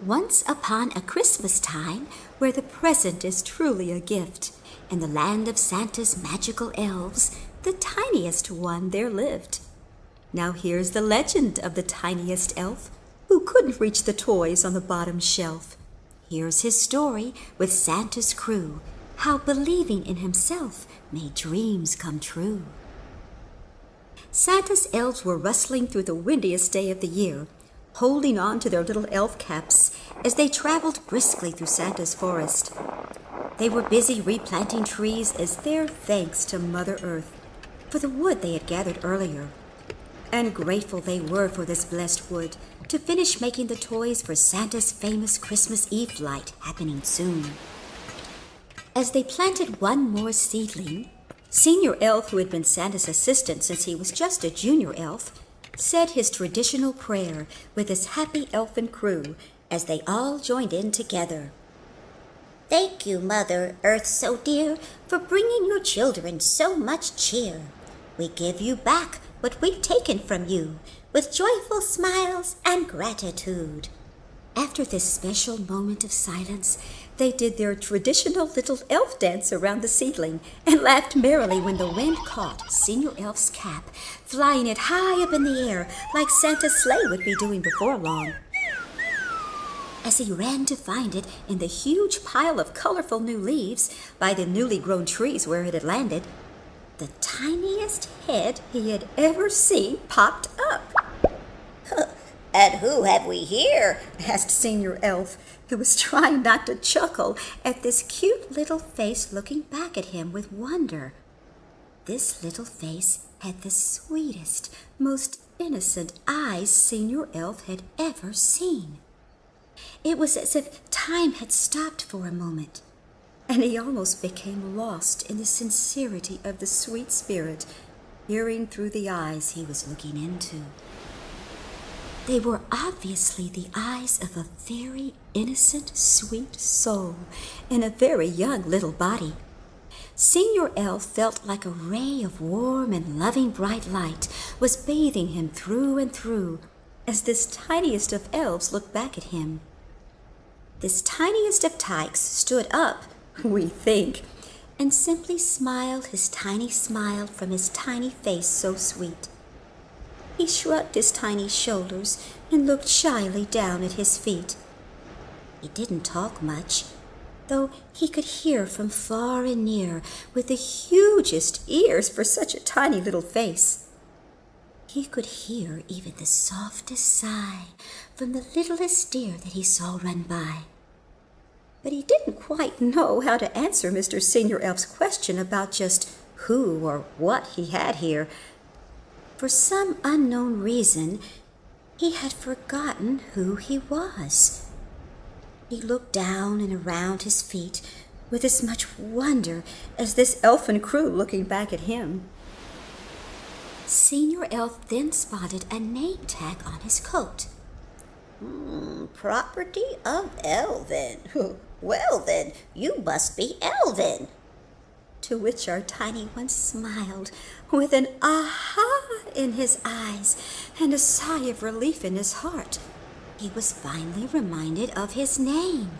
Once upon a Christmas time, where the present is truly a gift, in the land of Santa's magical elves, the tiniest one there lived. Now here's the legend of the tiniest elf, who couldn't reach the toys on the bottom shelf. Here's his story with Santa's crew, how believing in himself made dreams come true. Santa's elves were rustling through the windiest day of the year, holding on to their little elf caps as they traveled briskly through Santa's forest. They were busy replanting trees as their thanks to Mother Earth for the wood they had gathered earlier. And grateful they were for this blessed wood to finish making the toys for Santa's famous Christmas Eve flight happening soon. As they planted one more seedling, Senior Elf, who had been Santa's assistant since he was just a junior elf, said his traditional prayer with his happy elfin crew as they all joined in together. Thank you, Mother Earth so dear, for bringing your children so much cheer. We give you back what we've taken from you with joyful smiles and gratitude. After this special moment of silence, they did their traditional little elf dance around the seedling and laughed merrily when the wind caught Senior Elf's cap, flying it high up in the air like Santa's sleigh would be doing before long. As he ran to find it in the huge pile of colorful new leaves by the newly grown trees where it had landed, the tiniest head he had ever seen popped up. And who have we here? Asked Senior Elf, who was trying not to chuckle at this cute little face looking back at him with wonder. This little face had the sweetest, most innocent eyes Senior Elf had ever seen. It was as if time had stopped for a moment, and he almost became lost in the sincerity of the sweet spirit peering through the eyes he was looking into. They were obviously the eyes of a very innocent, sweet soul in a very young little body. Senior Elf felt like a ray of warm and loving bright light was bathing him through and through as this tiniest of elves looked back at him. This tiniest of tykes stood up, we think, and simply smiled his tiny smile from his tiny face so sweet. He shrugged his tiny shoulders and looked shyly down at his feet. He didn't talk much, though he could hear from far and near with the hugest ears for such a tiny little face. He could hear even the softest sigh from the littlest deer that he saw run by. But he didn't quite know how to answer Mr. Senior Elf's question about just who or what he had here. For some unknown reason, he had forgotten who he was. He looked down and around his feet with as much wonder as this elfin crew looking back at him. Senior Elf then spotted a name tag on his coat. Property of Elvin. Well then, you must be Elvin. To which our tiny one smiled with an aha in his eyes and a sigh of relief in his heart. He was finally reminded of his name.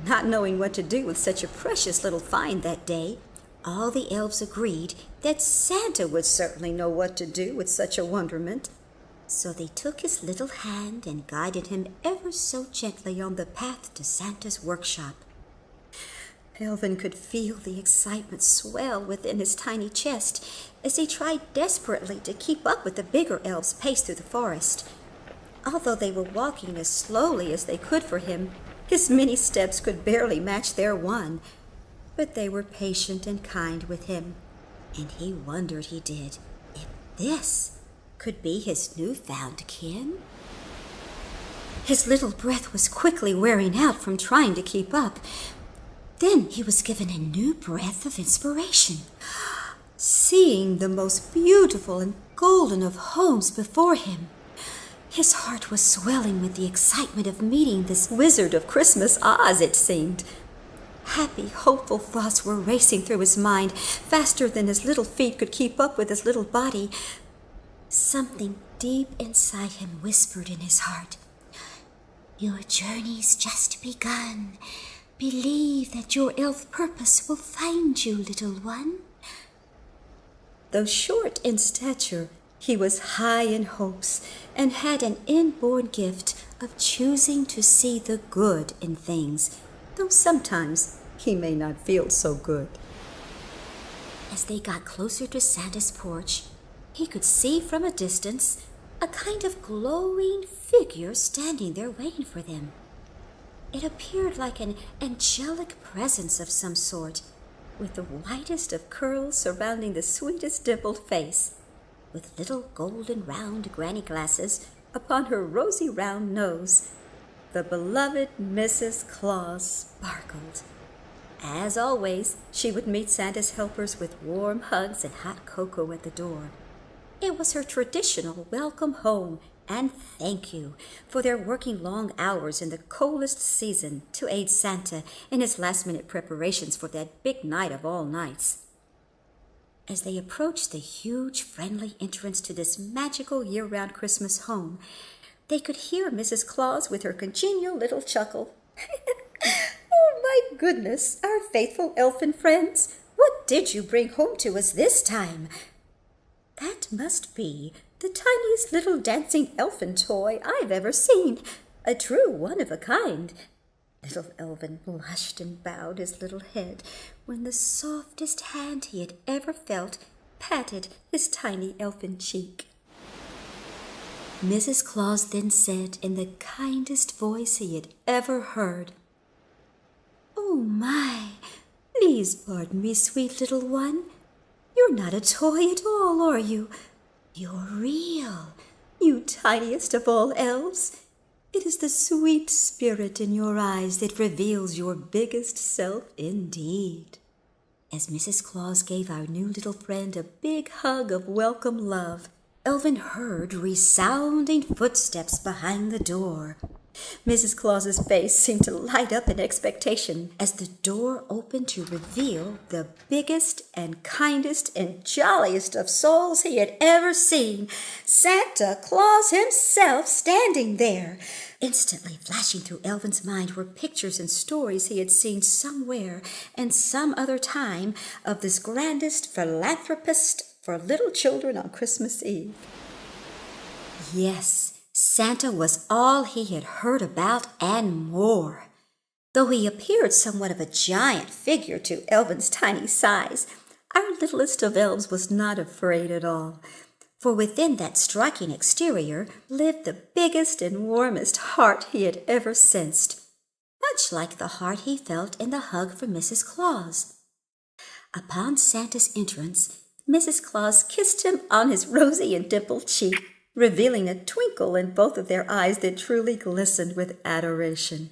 Not knowing what to do with such a precious little find that day, all the elves agreed that Santa would certainly know what to do with such a wonderment. So they took his little hand and guided him ever so gently on the path to Santa's workshop. Elvin could feel the excitement swell within his tiny chest as he tried desperately to keep up with the bigger elves' pace through the forest. Although they were walking as slowly as they could for him, his many steps could barely match their one. But they were patient and kind with him, and he wondered, he did, if this could be his newfound kin. His little breath was quickly wearing out from trying to keep up. Then he was given a new breath of inspiration. Seeing the most beautiful and golden of homes before him, his heart was swelling with the excitement of meeting this Wizard of Christmas Oz, it seemed. Happy, hopeful thoughts were racing through his mind faster than his little feet could keep up with his little body. Something deep inside him whispered in his heart, Your journey's just begun. Believe that your elf purpose will find you, little one. Though short in stature, he was high in hopes and had an inborn gift of choosing to see the good in things, though sometimes he may not feel so good. As they got closer to Santa's porch, he could see from a distance a kind of glowing figure standing there waiting for them. It appeared like an angelic presence of some sort, with the whitest of curls surrounding the sweetest dimpled face, with little golden round granny glasses upon her rosy round nose. The beloved Mrs. Claus sparkled. As always, she would meet Santa's helpers with warm hugs and hot cocoa at the door. It was her traditional welcome home and thank you for their working long hours in the coldest season to aid Santa in his last-minute preparations for that big night of all nights. As they approached the huge, friendly entrance to this magical year-round Christmas home, they could hear Mrs. Claus with her congenial little chuckle. Oh, my goodness, our faithful elfin friends, what did you bring home to us this time? That must be the tiniest little dancing elfin toy I've ever seen, a true one of a kind. Little Elvin blushed and bowed his little head when the softest hand he had ever felt patted his tiny elfin cheek. Mrs. Claus then said in the kindest voice he had ever heard, "Oh my, please pardon me, sweet little one. You're not a toy at all, are you? You're real, you tiniest of all elves. It is the sweet spirit in your eyes that reveals your biggest self indeed." As Mrs. Claus gave our new little friend a big hug of welcome love, Elvin heard resounding footsteps behind the door. Mrs. Claus's face seemed to light up in expectation as the door opened to reveal the biggest and kindest and jolliest of souls he had ever seen, Santa Claus himself standing there. Instantly flashing through Elvin's mind were pictures and stories he had seen somewhere and some other time of this grandest philanthropist for little children on Christmas Eve. Yes, Santa was all he had heard about and more. Though he appeared somewhat of a giant figure to Elvin's tiny size, our littlest of elves was not afraid at all. For within that striking exterior lived the biggest and warmest heart he had ever sensed, much like the heart he felt in the hug from Mrs. Claus. Upon Santa's entrance, Mrs. Claus kissed him on his rosy and dimpled cheek, revealing a twinkle in both of their eyes that truly glistened with adoration.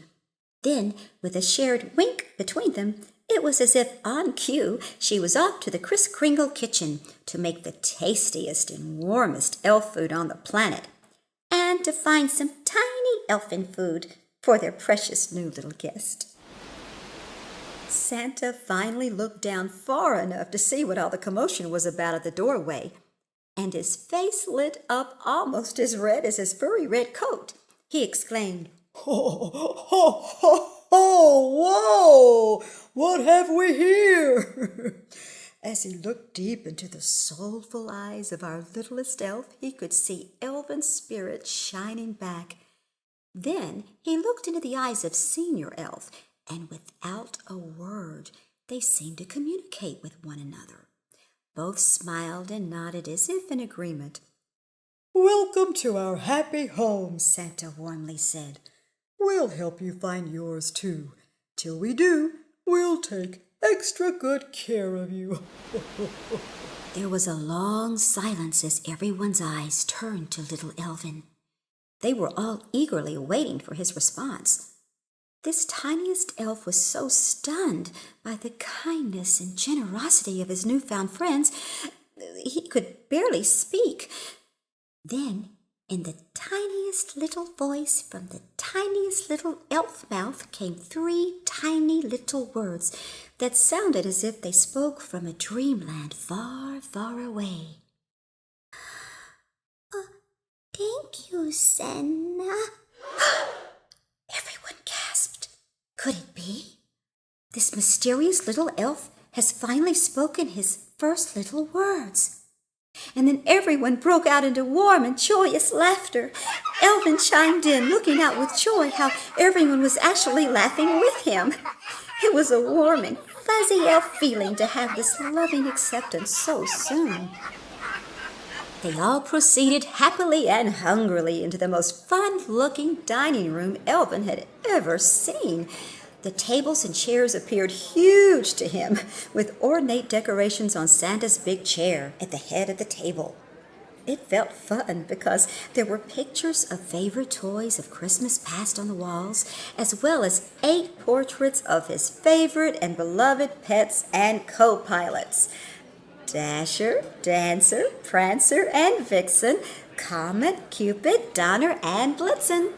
Then, with a shared wink between them, it was as if on cue she was off to the Kris Kringle kitchen to make the tastiest and warmest elf food on the planet, and to find some tiny elfin food for their precious new little guest. Santa finally looked down far enough to see what all the commotion was about at the doorway, and his face lit up almost as red as his furry red coat. He exclaimed, "Ho, ho, ho, ho, whoa! What have we here?" As he looked deep into the soulful eyes of our littlest elf, he could see Elvin's spirit shining back. Then he looked into the eyes of Senior Elf, and without a word, they seemed to communicate with one another. Both smiled and nodded as if in agreement. "Welcome to our happy home," Santa warmly said. "We'll help you find yours, too. Till we do, we'll take extra good care of you." There was a long silence as everyone's eyes turned to little Elvin. They were all eagerly waiting for his response. This tiniest elf was so stunned by the kindness and generosity of his newfound friends, he could barely speak. Then, in the tiniest little voice from the tiniest little elf mouth came 3 tiny little words that sounded as if they spoke from a dreamland far, far away. "Thank you, Santa." Could it be? This mysterious little elf has finally spoken his first little words. And then everyone broke out into warm and joyous laughter. Elvin chimed in, looking out with joy how everyone was actually laughing with him. It was a warming, fuzzy elf feeling to have this loving acceptance so soon. They all proceeded happily and hungrily into the most fun-looking dining room Elvin had ever seen. The tables and chairs appeared huge to him, with ornate decorations on Santa's big chair at the head of the table. It felt fun because there were pictures of favorite toys of Christmas past on the walls, as well as 8 portraits of his favorite and beloved pets and co-pilots: Dasher, Dancer, Prancer, and Vixen, Comet, Cupid, Donner, and Blitzen.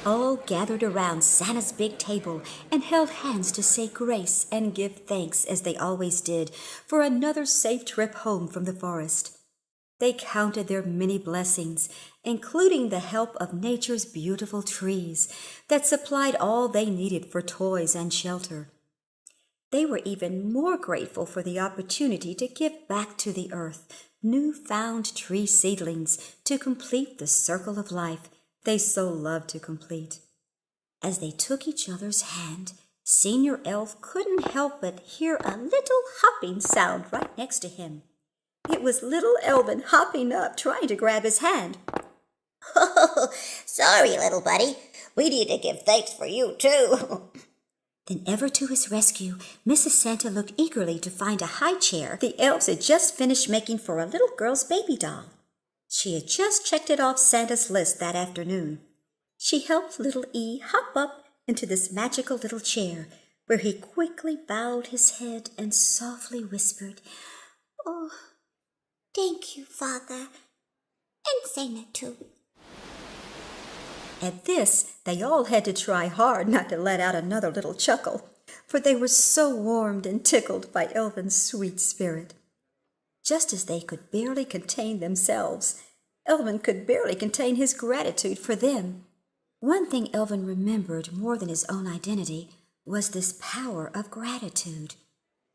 All gathered around Santa's big table and held hands to say grace and give thanks, as they always did, for another safe trip home from the forest. They counted their many blessings, including the help of nature's beautiful trees that supplied all they needed for toys and shelter. They were even more grateful for the opportunity to give back to the earth new-found tree seedlings to complete the circle of life they so loved to complete. As they took each other's hand, Senior Elf couldn't help but hear a little hopping sound right next to him. It was little Elvin hopping up, trying to grab his hand. Oh, sorry, little buddy. We need to give thanks for you, too. Then ever to his rescue, Mrs. Santa looked eagerly to find a high chair the elves had just finished making for a little girl's baby doll. She had just checked it off Santa's list that afternoon. She helped little E hop up into this magical little chair, where he quickly bowed his head and softly whispered, "Oh, thank you, Father, and Santa too." At this, they all had to try hard not to let out another little chuckle, for they were so warmed and tickled by Elvin's sweet spirit. Just as they could barely contain themselves, Elvin could barely contain his gratitude for them. One thing Elvin remembered more than his own identity was this power of gratitude.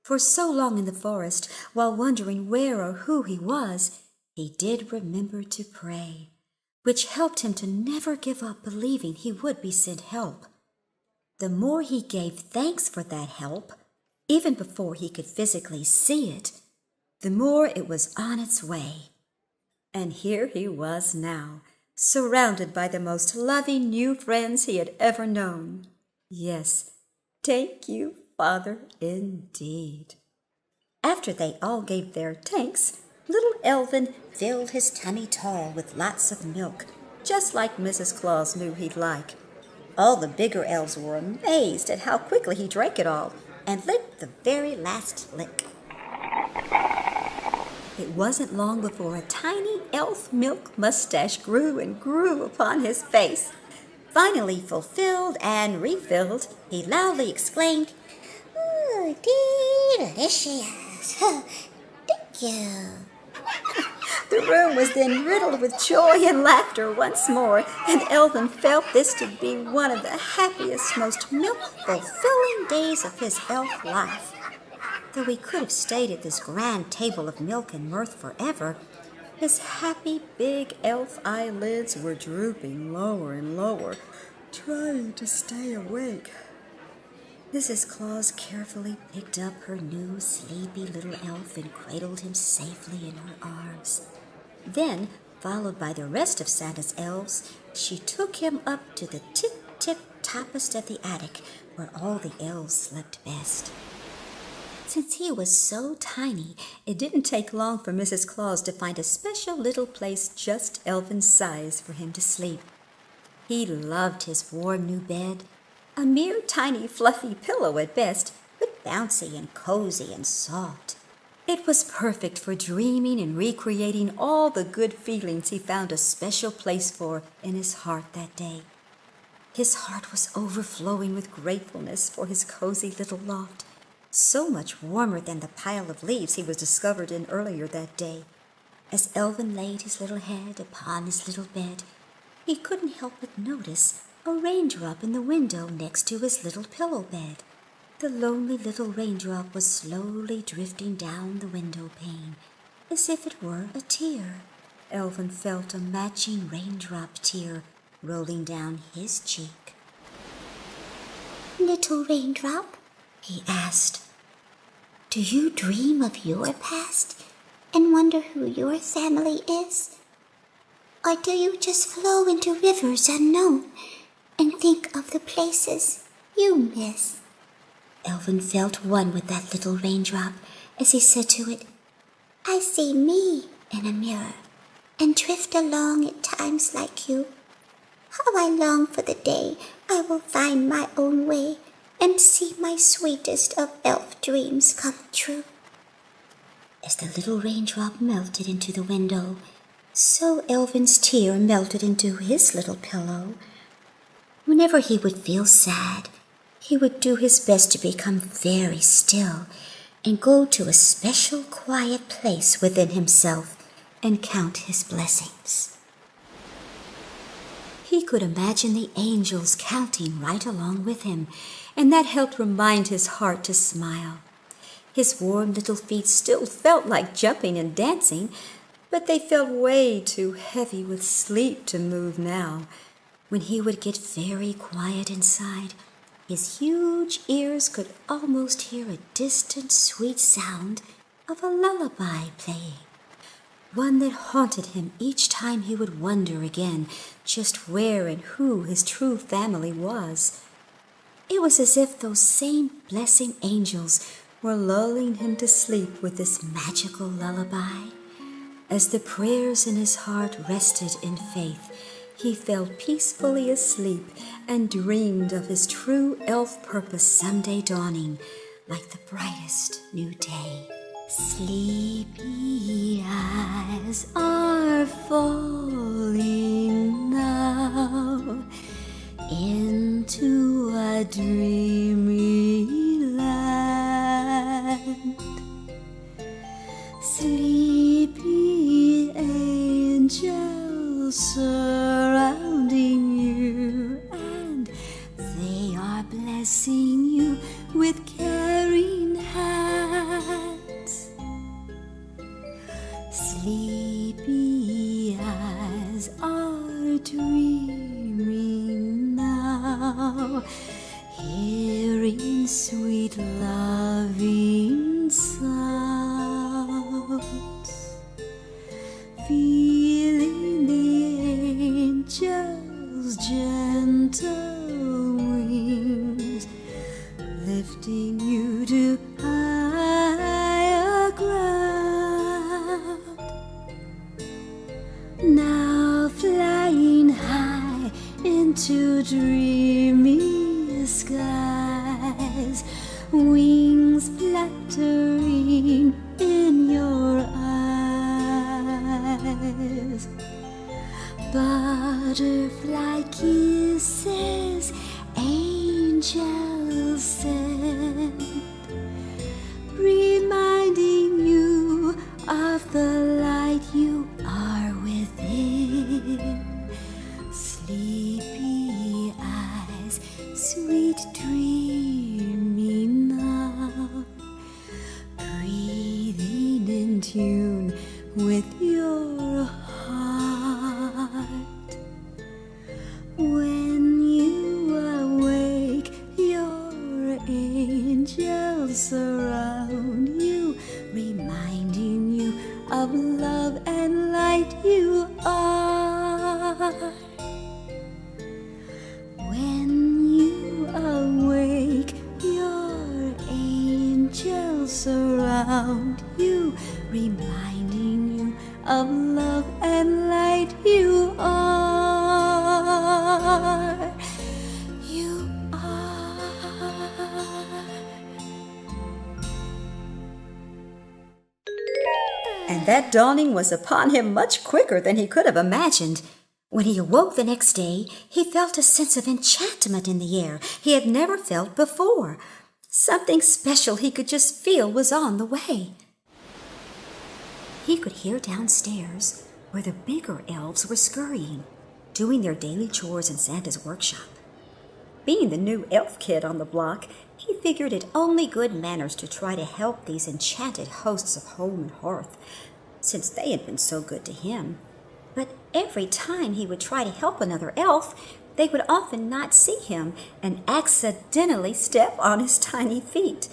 For so long in the forest, while wondering where or who he was, he did remember to pray, which helped him to never give up believing he would be sent help. The more he gave thanks for that help, even before he could physically see it, the more it was on its way. And here he was now, surrounded by the most loving new friends he had ever known. Yes, thank you, Father, indeed. After they all gave their thanks, little Elvin filled his tummy tall with lots of milk, just like Mrs. Claus knew he'd like. All the bigger elves were amazed at how quickly he drank it all, and licked the very last lick. It wasn't long before a tiny elf milk mustache grew and grew upon his face. Finally fulfilled and refilled, he loudly exclaimed, "Oh, delicious. Thank you." The room was then riddled with joy and laughter once more, and Elvin felt this to be one of the happiest, most milk-fulfilling days of his elf life. Though he could have stayed at this grand table of milk and mirth forever, his happy big elf eyelids were drooping lower and lower, trying to stay awake. Mrs. Claus carefully picked up her new sleepy little elf and cradled him safely in her arms. Then, followed by the rest of Santa's elves, she took him up to the tip-tip-toppest of the attic, where all the elves slept best. Since he was so tiny, it didn't take long for Mrs. Claus to find a special little place just Elvin's size for him to sleep. He loved his warm new bed, a mere tiny fluffy pillow at best, but bouncy and cozy and soft. It was perfect for dreaming and recreating all the good feelings he found a special place for in his heart that day. His heart was overflowing with gratefulness for his cozy little loft, so much warmer than the pile of leaves he was discovered in earlier that day. As Elvin laid his little head upon his little bed, he couldn't help but notice a raindrop in the window next to his little pillow bed. The lonely little raindrop was slowly drifting down the window pane, as if it were a tear. Elvin felt a matching raindrop tear rolling down his cheek. Little raindrop, he asked, do you dream of your past and wonder who your family is? Or do you just flow into rivers unknown and think of the places you miss? Elvin felt one with that little raindrop as he said to it, I see me in a mirror and drift along at times like you. How I long for the day I will find my own way and see my sweetest of elf dreams come true. As the little raindrop melted into the window, so Elvin's tear melted into his little pillow. Whenever he would feel sad, he would do his best to become very still and go to a special quiet place within himself and count his blessings. He could imagine the angels counting right along with him, and that helped remind his heart to smile. His warm little feet still felt like jumping and dancing, but they felt way too heavy with sleep to move now. When he would get very quiet inside, his huge ears could almost hear a distant sweet sound of a lullaby playing, one that haunted him each time he would wonder again just where and who his true family was. It was as if those same blessing angels were lulling him to sleep with this magical lullaby. As the prayers in his heart rested in faith, he fell peacefully asleep and dreamed of his true elf purpose someday dawning like the brightest new day. Sleepy eyes are falling now into a dreamy land. Sleepy angels surrounding you, and they are blessing you with caring hands. Sleepy eyes are dreaming now, hearing sweet loving sounds, feeling the angels' gentle wings, lifting you to higher ground. Now flying high into dreamy skies, wings fluttering in your eyes. Butterfly kisses angels send, reminding you of the light you are within. Sleepy eyes, sweet dreaming now, breathing in tune with your heart. When you awake, your angels surround you, reminding you of love and light you are. When you awake, your angels surround you, reminding you of love and light you are. You are. And that dawning was upon him much quicker than he could have imagined. When he awoke the next day, he felt a sense of enchantment in the air he had never felt before. Something special he could just feel was on the way. He could hear downstairs where the bigger elves were scurrying. doing their daily chores in Santa's workshop. Being the new elf kid on the block, he figured it only good manners to try to help these enchanted hosts of home and hearth, since they had been so good to him. But every time he would try to help another elf, they would often not see him and accidentally step on his tiny feet.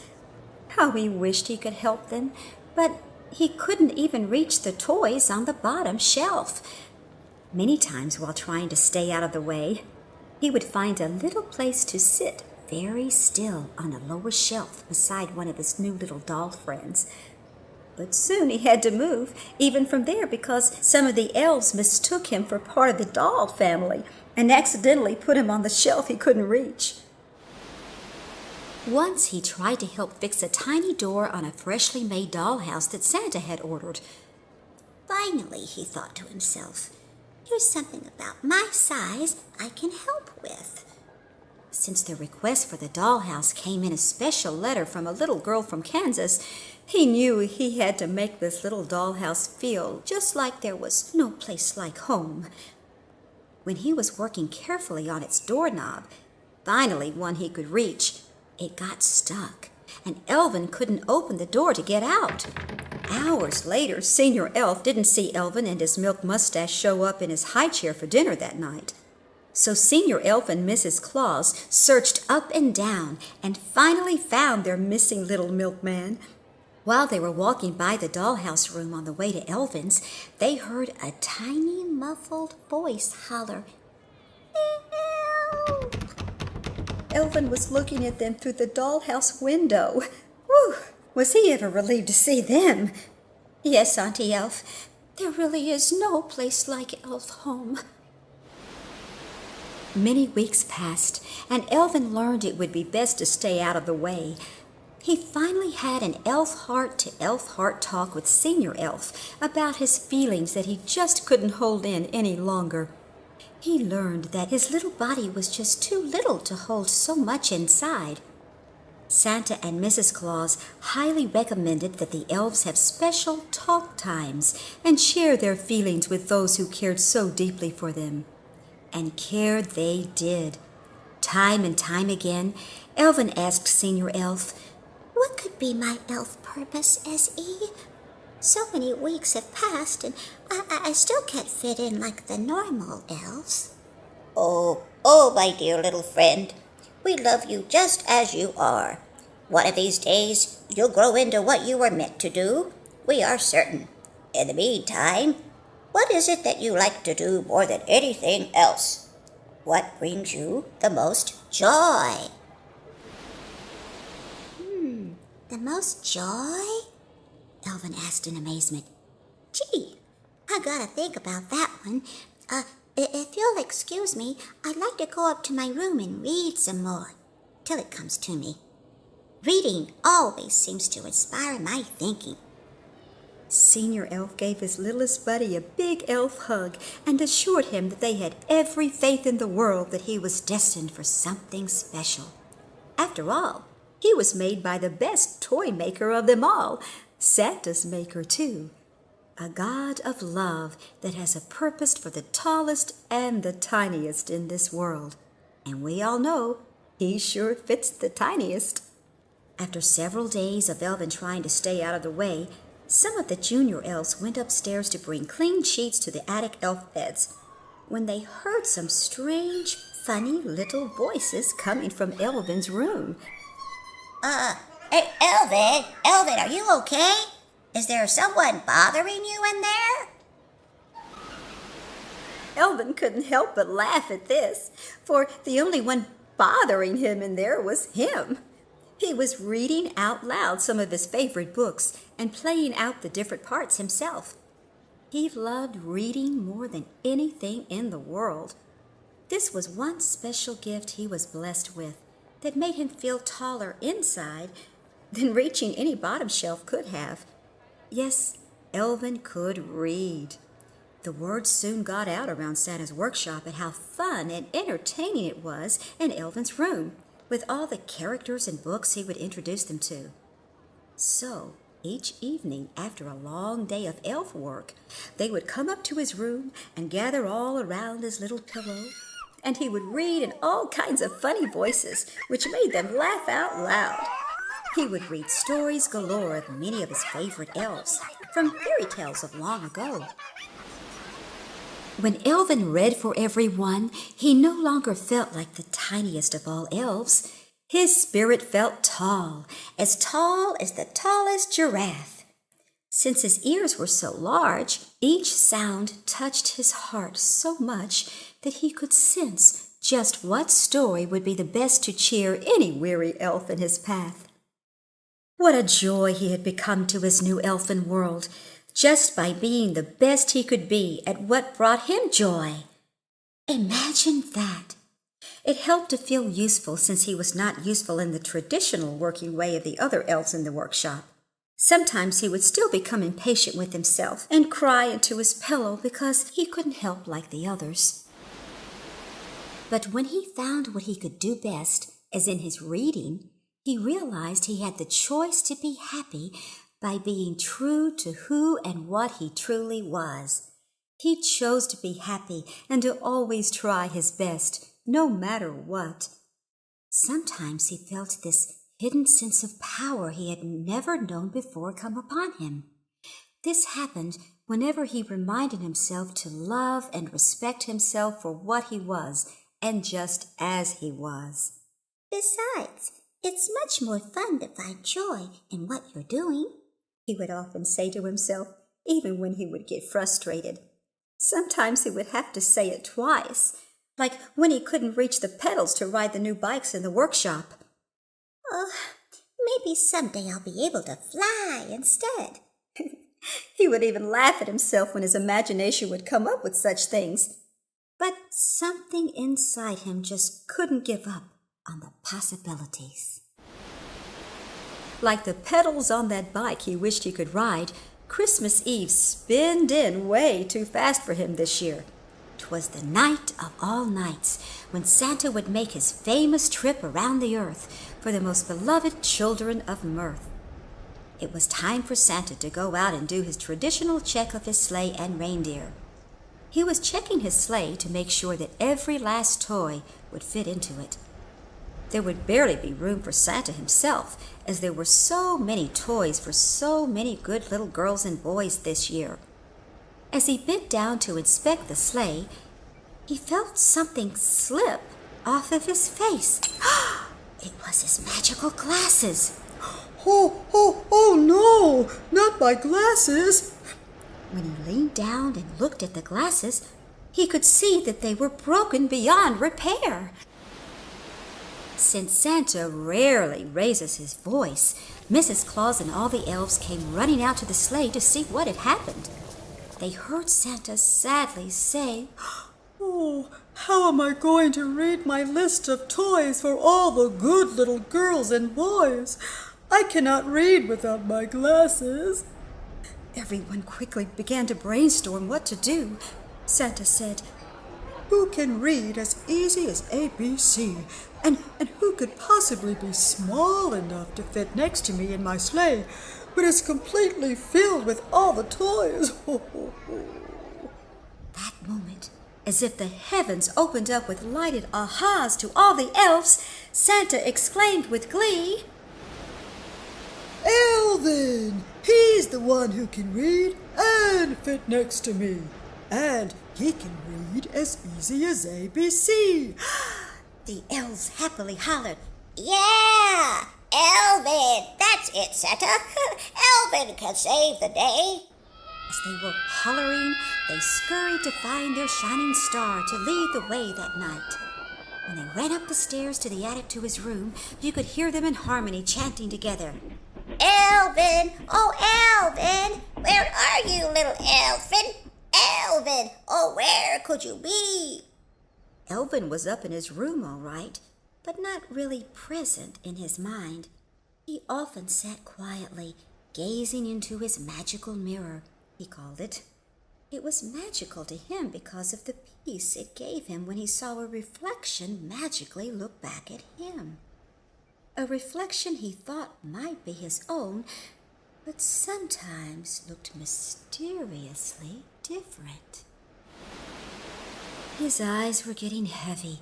How he wished he could help them, but he couldn't even reach the toys on the bottom shelf. Many times while trying to stay out of the way, he would find a little place to sit very still on a lower shelf beside one of his new little doll friends. But soon he had to move, even from there, because some of the elves mistook him for part of the doll family and accidentally put him on the shelf he couldn't reach. Once he tried to help fix a tiny door on a freshly made dollhouse that Santa had ordered. Finally, he thought to himself, here's something about my size I can help with. Since the request for the dollhouse came in a special letter from a little girl from Kansas, he knew he had to make this little dollhouse feel just like there was no place like home. When he was working carefully on its doorknob, finally one he could reach, it got stuck, and Elvin couldn't open the door to get out. Hours later, Senior Elf didn't see Elvin and his milk mustache show up in his high chair for dinner that night. So Senior Elf and Mrs. Claus searched up and down and finally found their missing little milkman. While they were walking by the dollhouse room on the way to Elvin's, they heard a tiny muffled voice holler, "Help!" Elvin was looking at them through the dollhouse window. Whew! Was he ever relieved to see them? Yes, Auntie Elf, there really is no place like Elf home. Many weeks passed, and Elvin learned it would be best to stay out of the way. He finally had an elf heart talk with Senior Elf about his feelings that he just couldn't hold in any longer. He learned that his little body was just too little to hold so much inside. Santa and Mrs. Claus highly recommended that the elves have special talk times and share their feelings with those who cared so deeply for them. And care they did. Time and time again, Elvin asked Senior Elf, What could be my elf purpose, S.E.? So many weeks have passed, and I still can't fit in like the normal elves. Oh, my dear little friend. We love you just as you are. One of these days, you'll grow into what you were meant to do. We are certain. In the meantime, what is it that you like to do more than anything else? What brings you the most joy? The most joy? Elvin asked in amazement. Gee, I gotta think about that one. If you'll excuse me, I'd like to go up to my room and read some more, till it comes to me. Reading always seems to inspire my thinking. Senior Elf gave his littlest buddy a big elf hug and assured him that they had every faith in the world that he was destined for something special. After all, he was made by the best toy maker of them all, Santa's maker too. A God of love that has a purpose for the tallest and the tiniest in this world. And we all know he sure fits the tiniest. After several days of Elvin trying to stay out of the way, some of the junior elves went upstairs to bring clean sheets to the attic elf beds when they heard some strange, funny little voices coming from Elvin's room. Hey, Elvin, are you okay? Is there someone bothering you in there? Elvin couldn't help but laugh at this, for the only one bothering him in there was him. He was reading out loud some of his favorite books and playing out the different parts himself. He loved reading more than anything in the world. This was one special gift he was blessed with that made him feel taller inside than reaching any bottom shelf could have. Yes, Elvin could read. The word soon got out around Santa's workshop at how fun and entertaining it was in Elvin's room, with all the characters and books he would introduce them to. So, Each evening, after a long day of elf work, they would come up to his room and gather all around his little pillow, and he would read in all kinds of funny voices, which made them laugh out loud. He would read stories galore of many of his favorite elves, from fairy tales of long ago. When Elvin read for everyone, he no longer felt like the tiniest of all elves. His spirit felt tall as the tallest giraffe. Since his ears were so large, each sound touched his heart so much that he could sense just what story would be the best to cheer any weary elf in his path. What a joy he had become to his new elfin world, just by being the best he could be at what brought him joy. Imagine that! It helped to feel useful since he was not useful in the traditional working way of the other elves in the workshop. Sometimes he would still become impatient with himself and cry into his pillow because he couldn't help like the others. But when he found what he could do best, as in his reading, he realized he had the choice to be happy by being true to who and what he truly was. He chose to be happy and to always try his best, no matter what. Sometimes he felt this hidden sense of power he had never known before come upon him. This happened whenever he reminded himself to love and respect himself for what he was and just as he was. Besides, it's much more fun to find joy in what you're doing, he would often say to himself, even when he would get frustrated. Sometimes he would have to say it twice, like when he couldn't reach the pedals to ride the new bikes in the workshop. Oh, maybe someday I'll be able to fly instead. He would even laugh at himself when his imagination would come up with such things. But something inside him just couldn't give up on the possibilities. Like the pedals on that bike he wished he could ride, Christmas Eve spinned in way too fast for him this year. 'Twas the night of all nights when Santa would make his famous trip around the earth for the most beloved children of mirth. It was time for Santa to go out and do his traditional check of his sleigh and reindeer. He was checking his sleigh to make sure that every last toy would fit into it. There would barely be room for Santa himself, as there were so many toys for so many good little girls and boys this year. As he bent down to inspect the sleigh, he felt something slip off of his face. It was his magical glasses. Oh no, not my glasses. When he leaned down and looked at the glasses, he could see that they were broken beyond repair. Since Santa rarely raises his voice, Mrs. Claus and all the elves came running out to the sleigh to see what had happened. They heard Santa sadly say, Oh, how am I going to read my list of toys for all the good little girls and boys? I cannot read without my glasses. Everyone quickly began to brainstorm what to do. Santa said, Who can read as easy as ABC? And who could possibly be small enough to fit next to me in my sleigh, but is completely filled with all the toys? That moment, as if the heavens opened up with lighted ahas to all the elves, Santa exclaimed with glee, Elvin! He's the one who can read and fit next to me. And he can read as easy as ABC. The elves happily hollered, Yeah! Elvin! That's it, Santa! Elvin can save the day! As they were hollering, they scurried to find their shining star to lead the way that night. When they ran up the stairs to the attic to his room, you could hear them in harmony chanting together. Elvin! Oh, Elvin! Where are you, little Elfin? Elvin! Oh, where could you be? Elvin was up in his room all right, but not really present in his mind. He often sat quietly, gazing into his magical mirror, he called it. It was magical to him because of the peace it gave him when he saw a reflection magically look back at him. A reflection he thought might be his own, but sometimes looked mysteriously different. His eyes were getting heavy.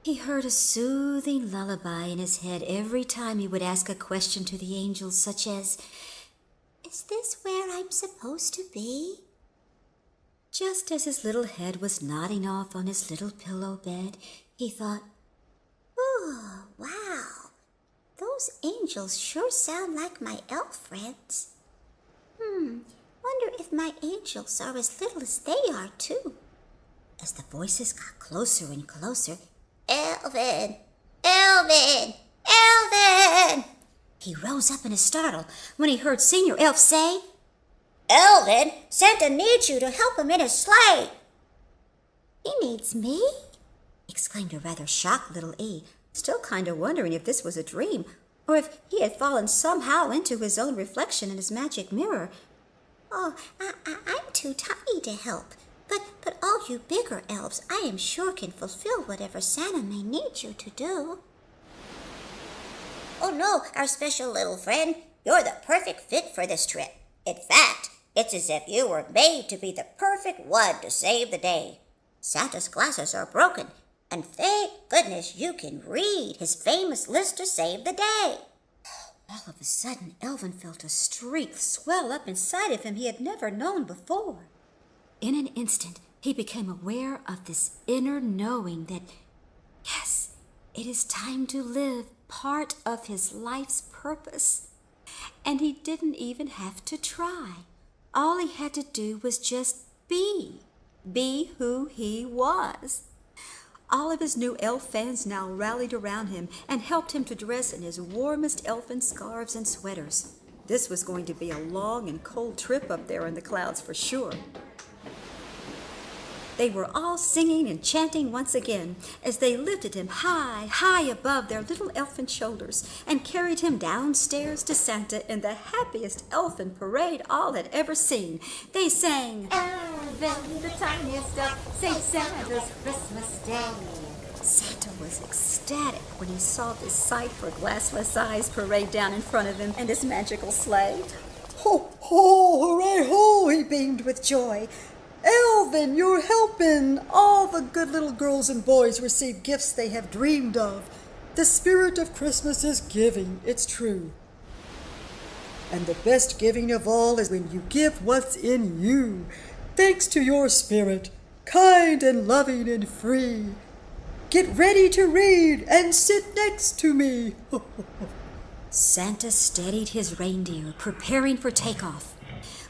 He heard a soothing lullaby in his head every time he would ask a question to the angels, such as, "Is this where I'm supposed to be?" just as his little head was nodding off on his little pillow bed, he thought, "Oh, wow. Those angels sure sound like my elf friends. Wonder if my angels are as little as they are, too." As the voices got closer and closer, "Elvin! Elvin! Elvin!" He rose up in a startle when he heard Senior Elf say, "Elvin, Santa needs you to help him in his sleigh." "He needs me?" exclaimed a rather shocked little E, still kind of wondering if this was a dream, or if he had fallen somehow into his own reflection in his magic mirror. "Oh, I'm too tiny to help. But all you bigger elves, I am sure, can fulfill whatever Santa may need you to do." "Oh no, our special little friend. You're the perfect fit for this trip. In fact, it's as if you were made to be the perfect one to save the day. Santa's glasses are broken, and thank goodness you can read his famous list to save the day." All of a sudden, Elvin felt a strength swell up inside of him he had never known before. In an instant, he became aware of this inner knowing that, yes, it is time to live part of his life's purpose. And he didn't even have to try. All he had to do was just be who he was. All of his new elf fans now rallied around him and helped him to dress in his warmest elfin scarves and sweaters. This was going to be a long and cold trip up there in the clouds for sure. They were all singing and chanting once again as they lifted him high, high above their little elfin shoulders and carried him downstairs to Santa in the happiest elfin parade all had ever seen. They sang, "Elvin, the tiniest elf, saved Santa's Christmas day." Santa was ecstatic when he saw this sight for glassless eyes parade down in front of him in his magical sleigh. Ho, ho, hooray, ho, he beamed with joy. "Elvin, you're helping all the good little girls and boys receive gifts they have dreamed of. The spirit of Christmas is giving, it's true. And the best giving of all is when you give what's in you, thanks to your spirit, kind and loving and free. Get ready to read and sit next to me." Santa steadied his reindeer, preparing for takeoff.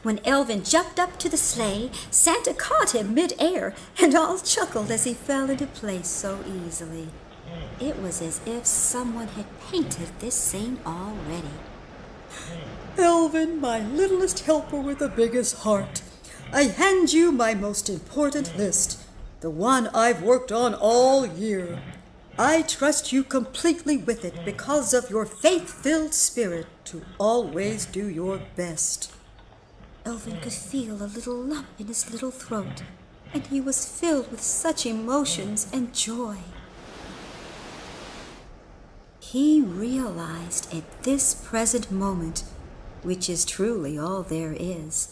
When Elvin jumped up to the sleigh, Santa caught him mid-air and all chuckled as he fell into place so easily. It was as if someone had painted this scene already. "Elvin, my littlest helper with the biggest heart, I hand you my most important list, the one I've worked on all year. I trust you completely with it because of your faith-filled spirit to always do your best." Elvin could feel a little lump in his little throat, and he was filled with such emotions and joy. He realized at this present moment, which is truly all there is,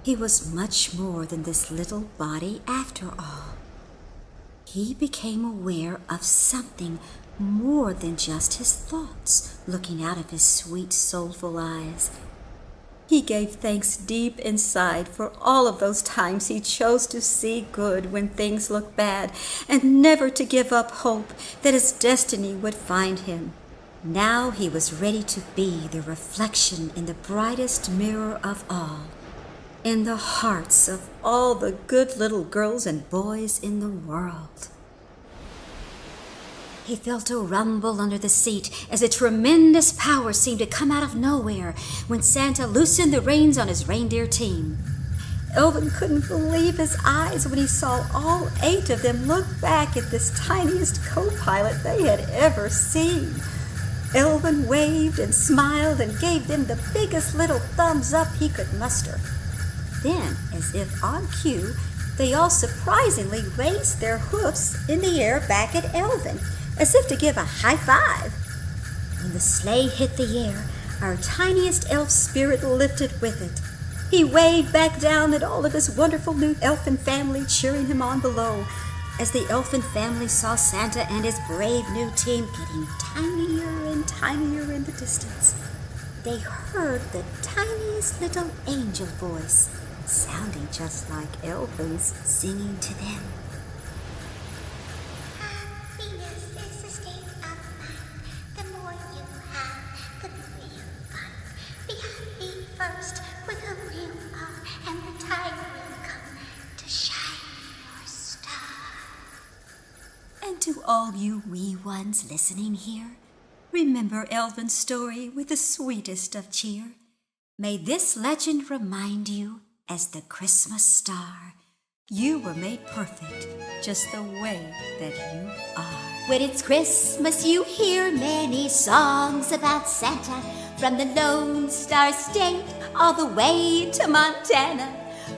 he was much more than this little body after all. He became aware of something more than just his thoughts looking out of his sweet, soulful eyes. He gave thanks deep inside for all of those times he chose to see good when things looked bad and never to give up hope that his destiny would find him. Now he was ready to be the reflection in the brightest mirror of all, in the hearts of all the good little girls and boys in the world. He felt a rumble under the seat as a tremendous power seemed to come out of nowhere when Santa loosened the reins on his reindeer team. Elvin couldn't believe his eyes when he saw all 8 of them look back at this tiniest co-pilot they had ever seen. Elvin waved and smiled and gave them the biggest little thumbs up he could muster. Then, as if on cue, they all surprisingly raised their hoofs in the air back at Elvin, as if to give a high five. When the sleigh hit the air, Our tiniest elf spirit lifted with it. He waved back down at all of his wonderful new elfin family cheering him on below, as the elfin family saw Santa and his brave new team getting tinier and tinier in the distance. They heard the tiniest little angel voice, sounding just like Elvin's, singing to them. Happiness is a state of mind. The more you have, the more you find. Be happy first with who you are, and the time will come to shine your star. And to all you wee ones listening here, remember Elvin's story with the sweetest of cheer. May this legend remind you, as the Christmas star, you were made perfect just the way that you are. When it's Christmas, you hear many songs about Santa, from the Lone Star State all the way to Montana.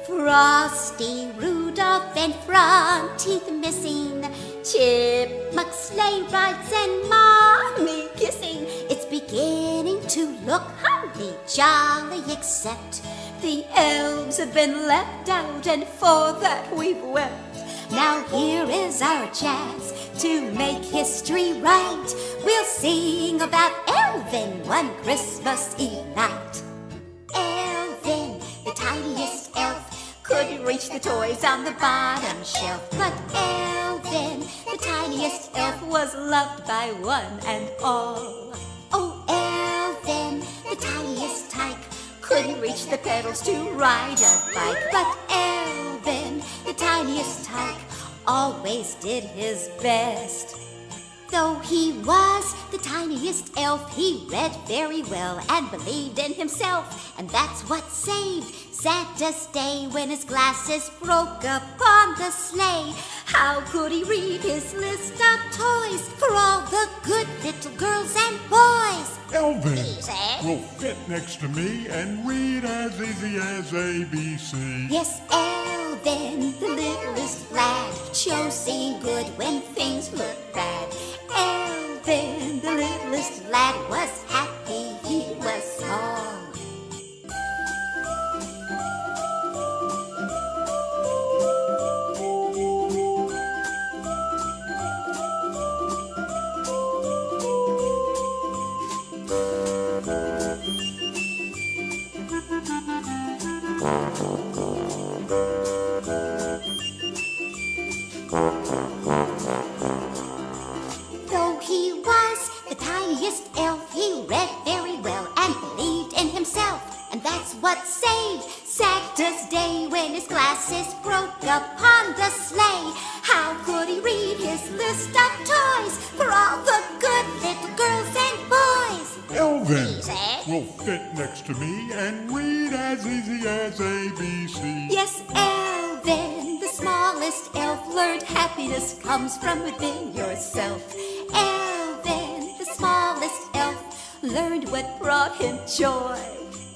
Frosty, Rudolph, and Frosty the Missing, Chipmunk sleigh rides and mommy kissing. It's beginning to look holly jolly, except The elves have been left out, and for that we've wept. now here is our chance to make history right. We'll sing about Elvin one Christmas Eve night. Elvin, the tiniest elf, couldn't reach the toys on the bottom shelf. But Elvin, the tiniest elf, was loved by one and all. Oh, Elvin, the tiniest tyke, couldn't reach the pedals to ride a bike. But Elvin, the tiniest tyke, always did his best. Though he was the tiniest elf, he read very well and believed in himself. And that's what saved Santa's day when his glasses broke upon the sleigh. How could he read his list of toys for all the good little girls and boys? Elvin He said. will fit next to me and read as easy as ABC. Yes, Elvin, the littlest lad, sure seemed good when things looked bad. Elvin, the littlest lad, was happy he was small. Though he was the tiniest elf, he read very well and believed in himself. And that's what saved Santa's day when his glasses broke upon the sleigh. How could he read his list of toys for all the good little girls and boys? Elvin He said. will fit next to me and read as easy as ABC. Yes, Elvin, the smallest elf, learned happiness comes from within yourself. Elvin, the smallest elf, learned what brought him joy.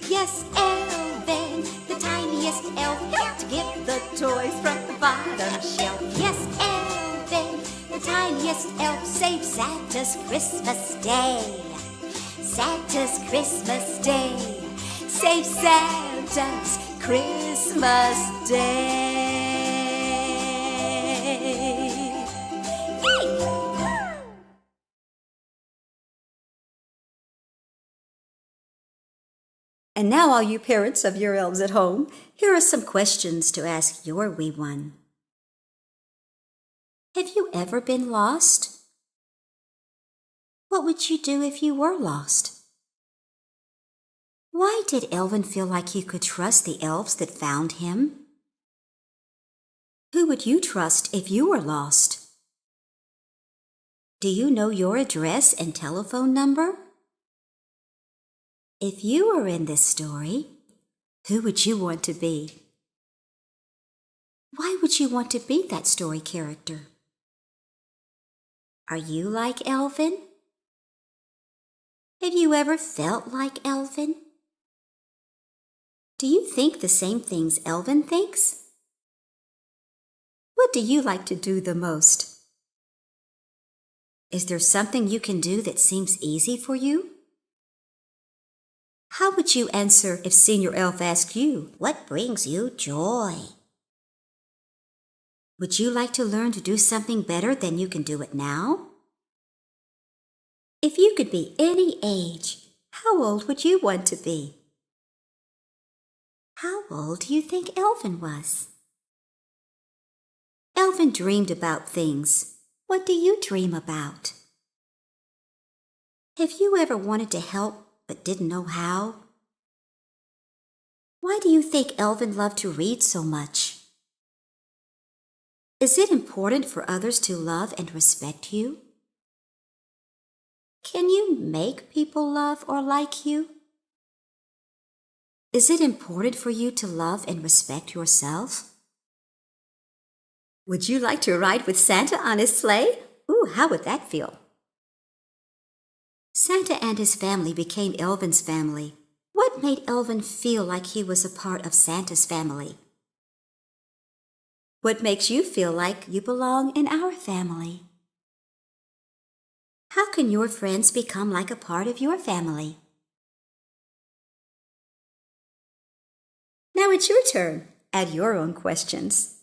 Yes, Elvin, the tiniest elf, helped get the toys from the bottom shelf. Yes, Elvin, the tiniest elf, saved Santa's Christmas day. Santa's Christmas Day. Save Santa's Christmas Day. Yay! And now, all you parents of your elves at home, here are some questions to ask your wee one. Have you ever been lost? What would you do if you were lost? Why did Elvin feel like he could trust the elves that found him? Who would you trust if you were lost? Do you know your address and telephone number? If you were in this story, who would you want to be? Why would you want to be that story character? Are you like Elvin? Have you ever felt like Elvin? Do you think the same things Elvin thinks? What do you like to do the most? Is there something you can do that seems easy for you? How would you answer if Senior Elf asked you, What brings you joy? would you like to learn to do something better than you can do it now? If you could be any age, how old would you want to be? How old do you think Elvin was? Elvin dreamed about things. What do you dream about? Have you ever wanted to help but didn't know how? Why do you think Elvin loved to read so much? Is it important for others to love and respect you? Can you make people love or like you? Is it important for you to love and respect yourself? Would you like to ride with Santa on his sleigh? Ooh, how would that feel? Santa and his family became Elvin's family. What made Elvin feel like he was a part of Santa's family? What makes you feel like you belong in our family? How can your friends become like a part of your family? Now it's your turn. Add your own questions.